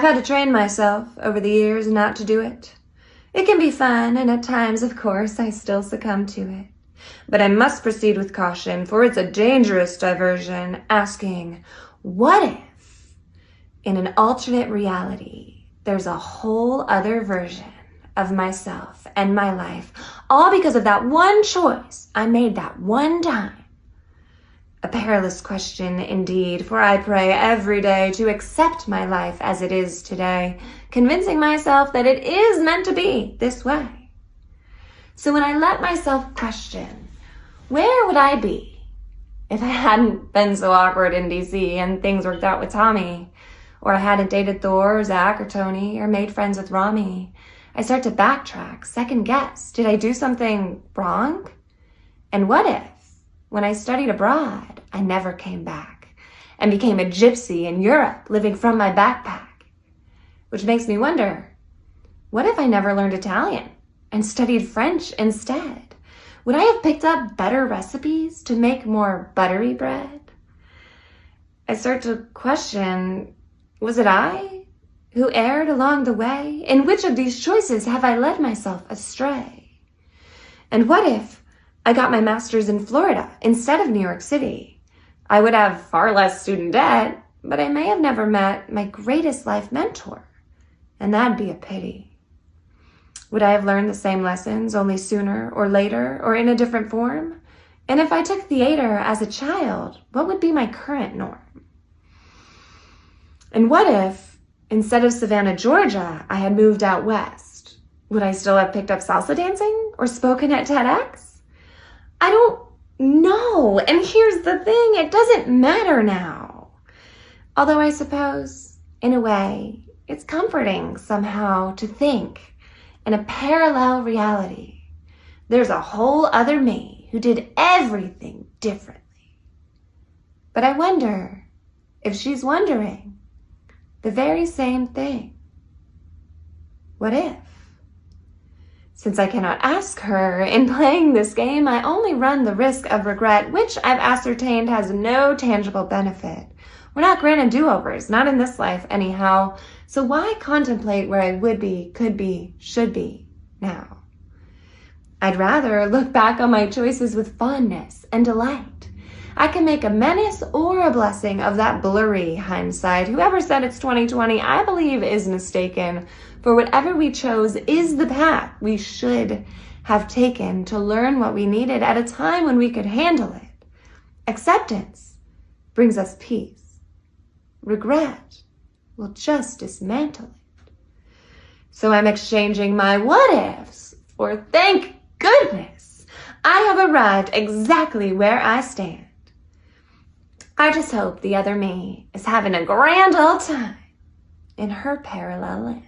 I've had to train myself over the years not to do it. It can be fun, and at times, of course, I still succumb to it. But I must proceed with caution, for it's a dangerous diversion, asking, what if, in an alternate reality, there's a whole other version of myself and my life, all because of that one choice I made that one time? A perilous question indeed, for I pray every day to accept my life as it is today, convincing myself that it is meant to be this way. So when I let myself question, where would I be if I hadn't been so awkward in DC and things worked out with Tommy, or I hadn't dated Thor or Zach or Tony or made friends with Rami? I start to backtrack, second guess. Did I do something wrong? And what if, when I studied abroad, I never came back and became a gypsy in Europe, living from my backpack? Which makes me wonder, what if I never learned Italian and studied French instead? Would I have picked up better recipes to make more buttery bread? I start to question, was it I who erred along the way? In which of these choices have I led myself astray? And what if I got my master's in Florida instead of New York City? I would have far less student debt, but I may have never met my greatest life mentor, and that'd be a pity. Would I have learned the same lessons, only sooner or later, or in a different form? And if I took theater as a child, what would be my current norm? And what if, instead of Savannah, Georgia, I had moved out west? Would I still have picked up salsa dancing or spoken at TEDx? I don't know. And here's the thing, it doesn't matter now. Although I suppose, in a way, it's comforting somehow to think in a parallel reality, there's a whole other me who did everything differently. But I wonder if she's wondering the very same thing. What if? Since I cannot ask her, in playing this game, I only run the risk of regret, which I've ascertained has no tangible benefit. We're not granted do-overs, not in this life anyhow. So why contemplate where I would be, could be, should be now? I'd rather look back on my choices with fondness and delight. I can make a menace or a blessing of that blurry hindsight. Whoever said it's 2020, I believe is mistaken. For whatever we chose is the path we should have taken to learn what we needed at a time when we could handle it. Acceptance brings us peace. Regret will just dismantle it. So I'm exchanging my what ifs for thank goodness I have arrived exactly where I stand. I just hope the other me is having a grand old time in her parallel land.